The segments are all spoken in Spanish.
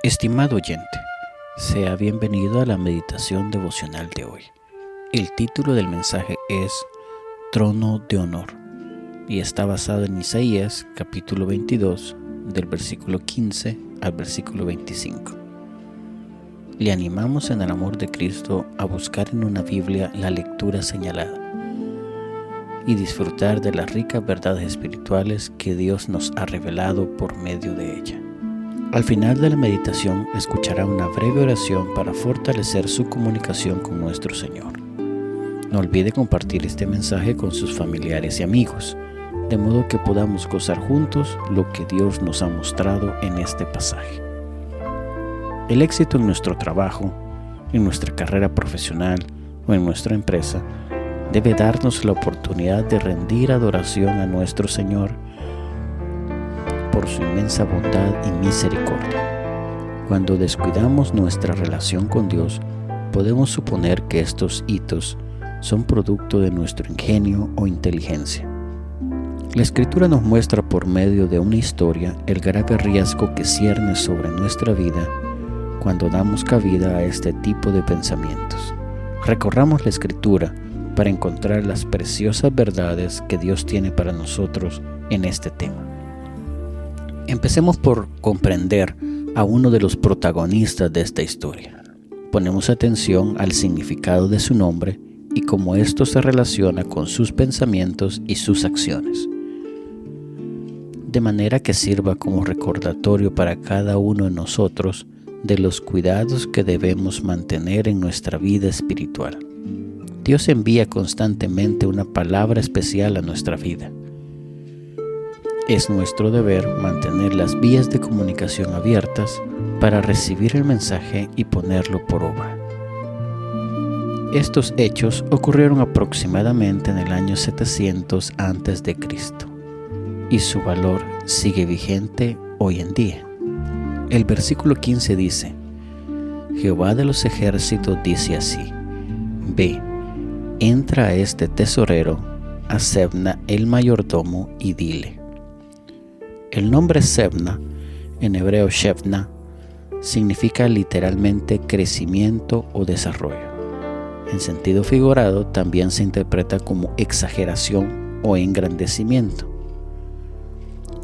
Estimado oyente, sea bienvenido a la meditación devocional de hoy. El título del mensaje es Trono de Honor y está basado en Isaías capítulo 22 del versículo 15 al versículo 25. Le animamos en el amor de Cristo a buscar en una Biblia la lectura señalada y disfrutar de las ricas verdades espirituales que Dios nos ha revelado por medio de ella. Al final de la meditación escuchará una breve oración para fortalecer su comunicación con nuestro Señor. No olvide compartir este mensaje con sus familiares y amigos, de modo que podamos gozar juntos lo que Dios nos ha mostrado en este pasaje. El éxito en nuestro trabajo, en nuestra carrera profesional o en nuestra empresa debe darnos la oportunidad de rendir adoración a nuestro Señor por su inmensa bondad y misericordia. Cuando descuidamos nuestra relación con Dios, podemos suponer que estos hitos son producto de nuestro ingenio o inteligencia. La Escritura nos muestra por medio de una historia el grave riesgo que cierne sobre nuestra vida cuando damos cabida a este tipo de pensamientos. Recorramos la Escritura para encontrar las preciosas verdades que Dios tiene para nosotros en este tema. Empecemos por comprender a uno de los protagonistas de esta historia. Ponemos atención al significado de su nombre y cómo esto se relaciona con sus pensamientos y sus acciones, de manera que sirva como recordatorio para cada uno de nosotros de los cuidados que debemos mantener en nuestra vida espiritual. Dios envía constantemente una palabra especial a nuestra vida. Es nuestro deber mantener las vías de comunicación abiertas para recibir el mensaje y ponerlo por obra. Estos hechos ocurrieron aproximadamente en el año 700 a.C. y su valor sigue vigente hoy en día. El versículo 15 dice: Jehová de los ejércitos dice así: Ve, entra a este tesorero, a Sebna el mayordomo, y dile. El nombre Sebna, en hebreo Shebna, significa literalmente crecimiento o desarrollo. En sentido figurado también se interpreta como exageración o engrandecimiento.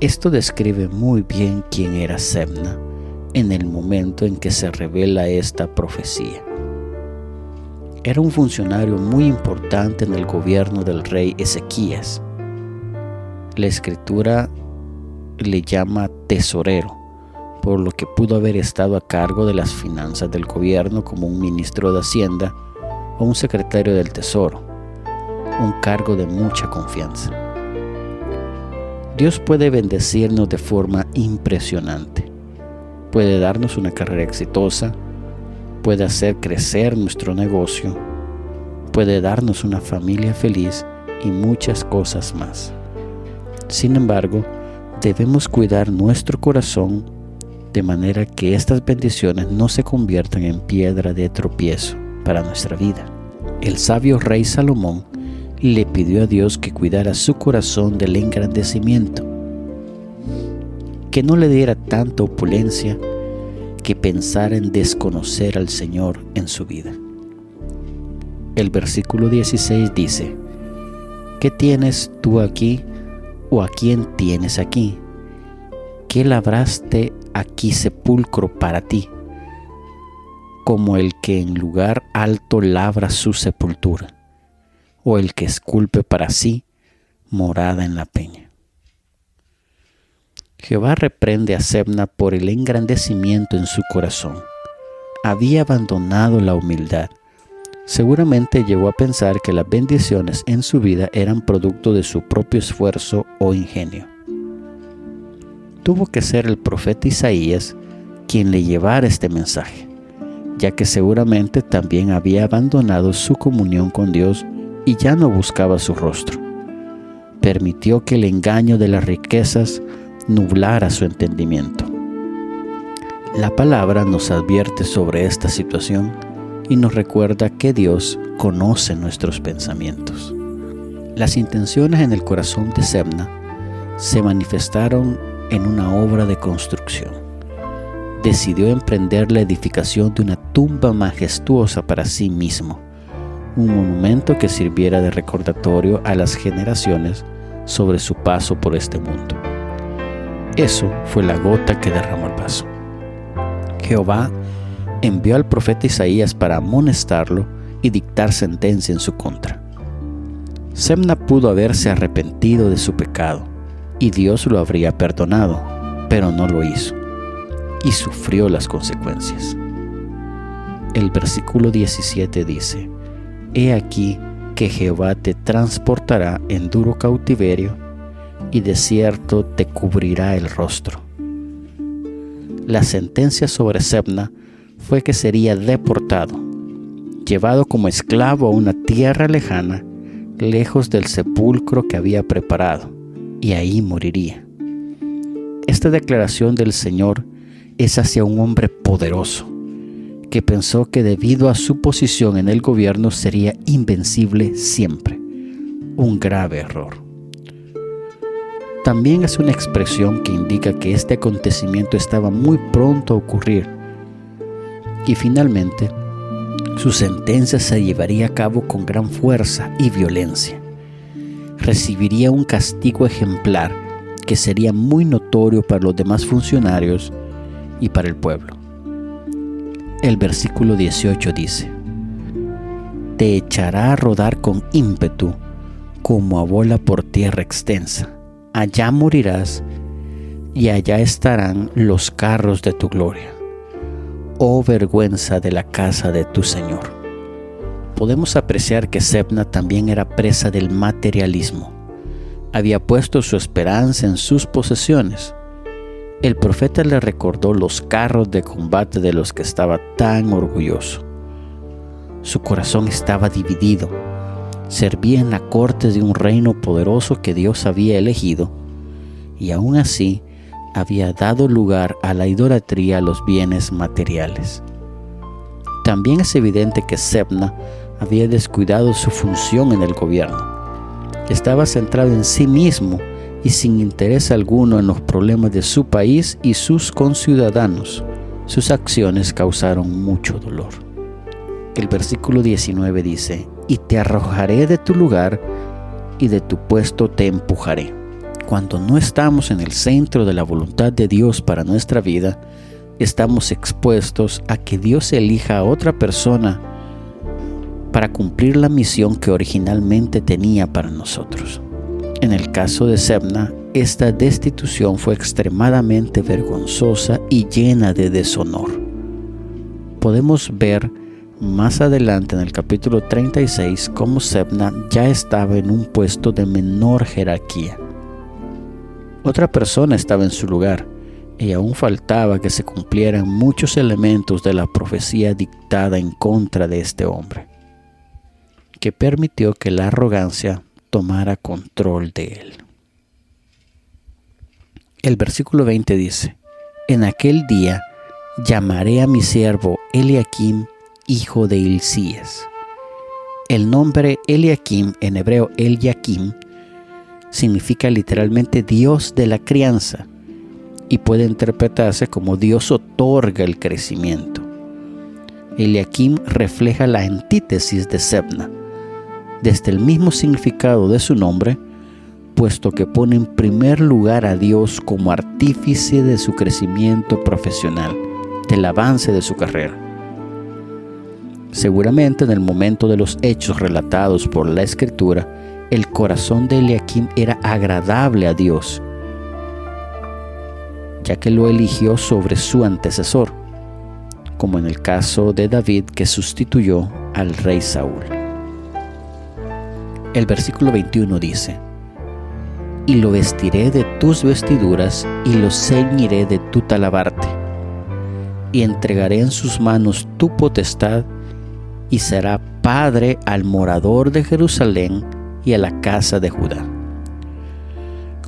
Esto describe muy bien quién era Sebna en el momento en que se revela esta profecía. Era un funcionario muy importante en el gobierno del rey Ezequías. La Escritura le llama tesorero, por lo que pudo haber estado a cargo de las finanzas del gobierno como un ministro de Hacienda o un secretario del Tesoro, un cargo de mucha confianza. Dios puede bendecirnos de forma impresionante. Puede darnos una carrera exitosa, puede hacer crecer nuestro negocio, puede darnos una familia feliz y muchas cosas más. Sin embargo, debemos cuidar nuestro corazón de manera que estas bendiciones no se conviertan en piedra de tropiezo para nuestra vida. El sabio rey Salomón le pidió a Dios que cuidara su corazón del engrandecimiento, que no le diera tanta opulencia que pensara en desconocer al Señor en su vida. El versículo 16 dice: ¿Qué tienes tú aquí? ¿O a quién tienes aquí? ¿Qué labraste aquí sepulcro para ti? Como el que en lugar alto labra su sepultura, o el que esculpe para sí morada en la peña. Jehová reprende a Sebna por el engrandecimiento en su corazón. Había abandonado la humildad. Seguramente llegó a pensar que las bendiciones en su vida eran producto de su propio esfuerzo o ingenio. Tuvo que ser el profeta Isaías quien le llevara este mensaje, ya que seguramente también había abandonado su comunión con Dios y ya no buscaba su rostro. Permitió que el engaño de las riquezas nublara su entendimiento. La palabra nos advierte sobre esta situación y nos recuerda que Dios conoce nuestros pensamientos. Las intenciones en el corazón de Sebna se manifestaron en una obra de construcción. decidió emprender la edificación de una tumba majestuosa para sí mismo, un monumento que sirviera de recordatorio a las generaciones sobre su paso por este mundo. Eso fue la gota que derramó el vaso. Jehová envió al profeta Isaías para amonestarlo y dictar sentencia en su contra. Sebna pudo haberse arrepentido de su pecado y Dios lo habría perdonado, pero no lo hizo y sufrió las consecuencias. El versículo 17 dice: He aquí que Jehová te transportará en duro cautiverio y de cierto te cubrirá el rostro. La sentencia sobre Sebna fue que sería deportado, llevado como esclavo a una tierra lejana, lejos del sepulcro que había preparado, y ahí moriría. Esta declaración del Señor es hacia un hombre poderoso, que pensó que debido a su posición en el gobierno sería invencible siempre. Un grave error. También es una expresión que indica que este acontecimiento estaba muy pronto a ocurrir y finalmente su sentencia se llevaría a cabo con gran fuerza y violencia. Recibiría un castigo ejemplar que sería muy notorio para los demás funcionarios y para el pueblo. El versículo 18 dice: Te echará a rodar con ímpetu como a bola por tierra extensa. Allá morirás y allá estarán los carros de tu gloria. Oh vergüenza de la casa de tu Señor. Podemos apreciar que Sebna también era presa del materialismo. Había puesto su esperanza en sus posesiones. El profeta le recordó los carros de combate de los que estaba tan orgulloso. Su corazón estaba dividido. Servía en la corte de un reino poderoso que Dios había elegido, y aún así había dado lugar a la idolatría a los bienes materiales. También es evidente que Sebna había descuidado su función en el gobierno. Estaba centrado en sí mismo y sin interés alguno en los problemas de su país y sus conciudadanos. Sus acciones causaron mucho dolor. El versículo 19 dice: Y te arrojaré de tu lugar y de tu puesto te empujaré. Cuando no estamos en el centro de la voluntad de Dios para nuestra vida, estamos expuestos a que Dios elija a otra persona para cumplir la misión que originalmente tenía para nosotros. En el caso de Sebna, esta destitución fue extremadamente vergonzosa y llena de deshonor. Podemos ver más adelante en el capítulo 36 cómo Sebna ya estaba en un puesto de menor jerarquía. Otra persona estaba en su lugar y aún faltaba que se cumplieran muchos elementos de la profecía dictada en contra de este hombre, que permitió que la arrogancia tomara control de él. El versículo 20 dice: En aquel día llamaré a mi siervo Eliakim, hijo de Hilcías. El nombre Eliakim, en hebreo Eliakim, significa literalmente Dios de la crianza y puede interpretarse como Dios otorga el crecimiento. Eliakim refleja la antítesis de Sebna, desde el mismo significado de su nombre, puesto que pone en primer lugar a Dios como artífice de su crecimiento profesional, del avance de su carrera. Seguramente en el momento de los hechos relatados por la Escritura, el corazón de Eliakim era agradable a Dios, ya que lo eligió sobre su antecesor, como en el caso de David, que sustituyó al rey Saúl. El versículo 21 dice: Y lo vestiré de tus vestiduras y lo ceñiré de tu talabarte, y entregaré en sus manos tu potestad, y será padre al morador de Jerusalén y a la casa de Judá.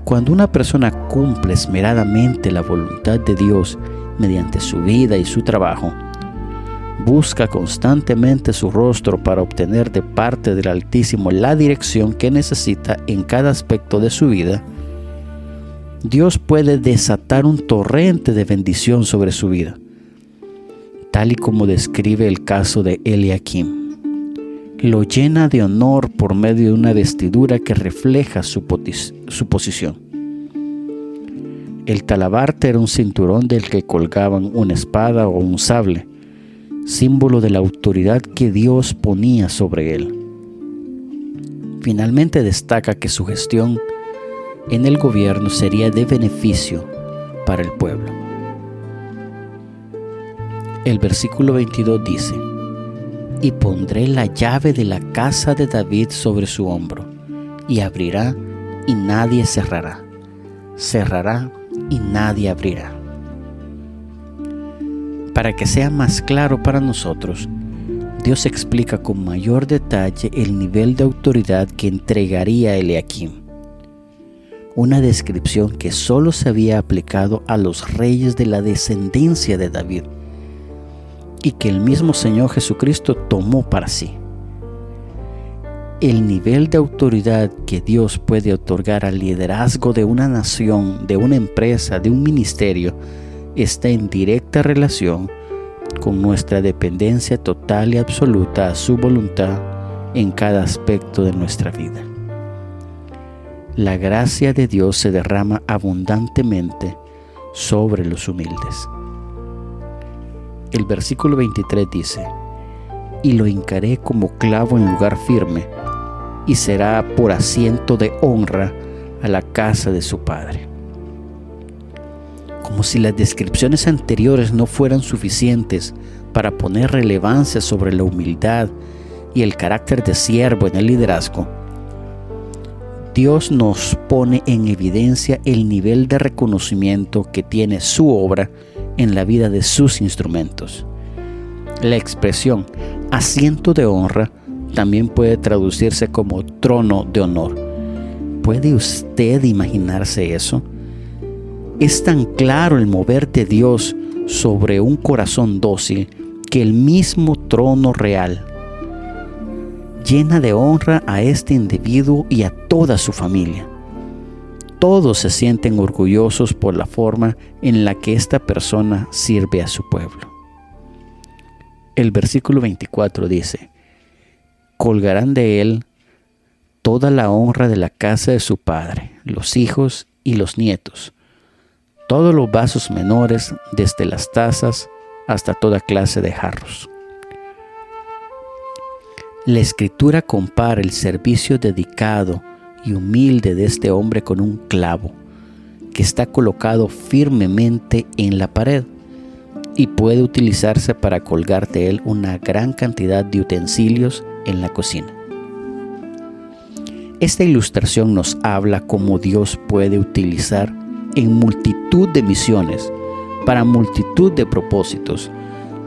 Cuando una persona cumple esmeradamente la voluntad de Dios mediante su vida y su trabajo, busca constantemente su rostro para obtener de parte del Altísimo la dirección que necesita en cada aspecto de su vida, Dios puede desatar un torrente de bendición sobre su vida, tal y como describe el caso de Eliakim. Lo llena de honor por medio de una vestidura que refleja su posición. El talabarte era un cinturón del que colgaban una espada o un sable, símbolo de la autoridad que Dios ponía sobre él. Finalmente destaca que su gestión en el gobierno sería de beneficio para el pueblo. El versículo 22 dice: y pondré la llave de la casa de David sobre su hombro, y abrirá y nadie cerrará, cerrará y nadie abrirá. Para que sea más claro para nosotros, Dios explica con mayor detalle el nivel de autoridad que entregaría a Eliakim, una descripción que solo se había aplicado a los reyes de la descendencia de David, y que el mismo Señor Jesucristo tomó para sí. El nivel de autoridad que Dios puede otorgar al liderazgo de una nación, de una empresa, de un ministerio, está en directa relación con nuestra dependencia total y absoluta a su voluntad en cada aspecto de nuestra vida. La gracia de Dios se derrama abundantemente sobre los humildes. El versículo 23 dice: y lo hincaré como clavo en lugar firme, y será por asiento de honra a la casa de su padre. Como si las descripciones anteriores no fueran suficientes para poner relevancia sobre la humildad y el carácter de siervo en el liderazgo, Dios nos pone en evidencia el nivel de reconocimiento que tiene su obra en la vida de sus instrumentos. La expresión asiento de honra también puede traducirse como trono de honor. ¿Puede usted imaginarse eso? Es tan claro el mover de Dios sobre un corazón dócil que el mismo trono real llena de honra a este individuo y a toda su familia. Todos se sienten orgullosos por la forma en la que esta persona sirve a su pueblo. El versículo 24 dice: colgarán de él toda la honra de la casa de su padre, los hijos y los nietos, todos los vasos menores, desde las tazas hasta toda clase de jarros. La Escritura compara el servicio dedicado y humilde de este hombre con un clavo que está colocado firmemente en la pared y puede utilizarse para colgar de él una gran cantidad de utensilios en la cocina. Esta ilustración nos habla cómo Dios puede utilizar en multitud de misiones, para multitud de propósitos,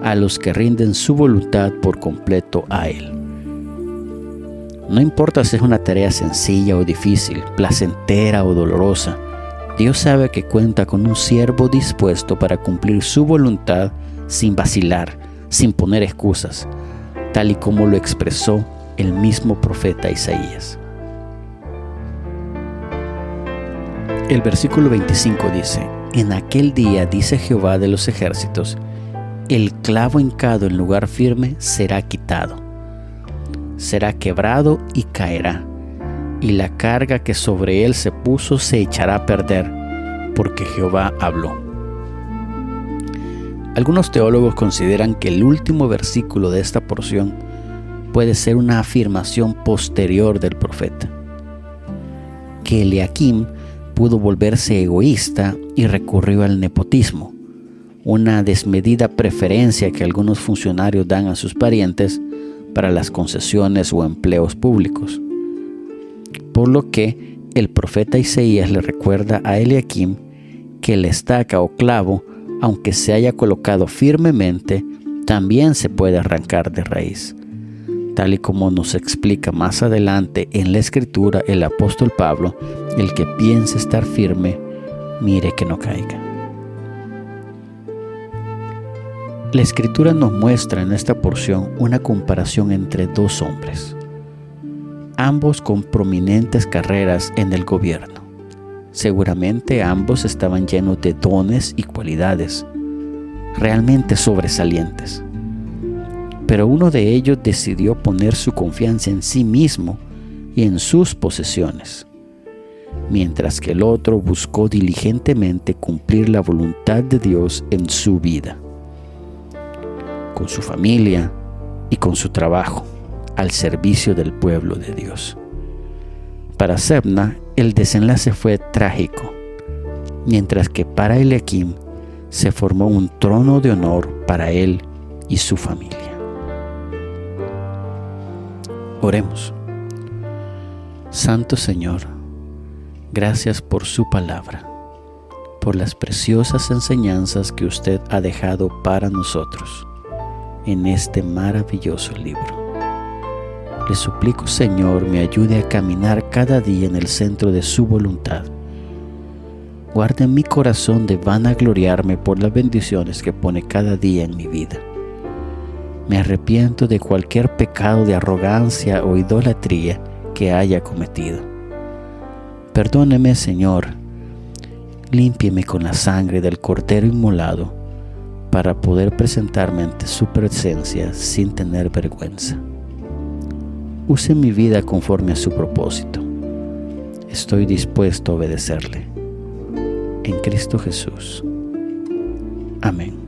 a los que rinden su voluntad por completo a Él. No importa si es una tarea sencilla o difícil, placentera o dolorosa, Dios sabe que cuenta con un siervo dispuesto para cumplir su voluntad sin vacilar, sin poner excusas, tal y como lo expresó el mismo profeta Isaías. El versículo 25 dice: en aquel día, dice Jehová de los ejércitos, el clavo hincado en lugar firme será quitado, será quebrado y caerá, y la carga que sobre él se puso se echará a perder, porque Jehová habló. Algunos teólogos consideran que el último versículo de esta porción puede ser una afirmación posterior del profeta, que Eliakim pudo volverse egoísta y recurrió al nepotismo, una desmedida preferencia que algunos funcionarios dan a sus parientes para las concesiones o empleos públicos. Por lo que el profeta Isaías le recuerda a Eliakim que la estaca o clavo, aunque se haya colocado firmemente, también se puede arrancar de raíz, tal y como nos explica más adelante en la Escritura el apóstol Pablo: el que piense estar firme, mire que no caiga. La Escritura nos muestra en esta porción una comparación entre dos hombres, ambos con prominentes carreras en el gobierno. Seguramente ambos estaban llenos de dones y cualidades. realmente sobresalientes. Pero uno de ellos decidió poner su confianza en sí mismo y en sus posesiones, mientras que el otro buscó diligentemente cumplir la voluntad de Dios en su vida, con su familia y con su trabajo, al servicio del pueblo de Dios. Para Sebna, el desenlace fue trágico, mientras que para Eliakim se formó un trono de honor para él y su familia. Oremos. Santo Señor, gracias por su palabra, por las preciosas enseñanzas que usted ha dejado para nosotros en este maravilloso libro. Le suplico, Señor, me ayude a caminar cada día en el centro de su voluntad. Guarde mi corazón de vanagloriarme por las bendiciones que pone cada día en mi vida. Me arrepiento de cualquier pecado de arrogancia o idolatría que haya cometido. Perdóneme, Señor. Límpieme con la sangre del Cordero inmolado para poder presentarme ante su presencia sin tener vergüenza. Use mi vida conforme a su propósito. Estoy dispuesto a obedecerle. En Cristo Jesús. Amén.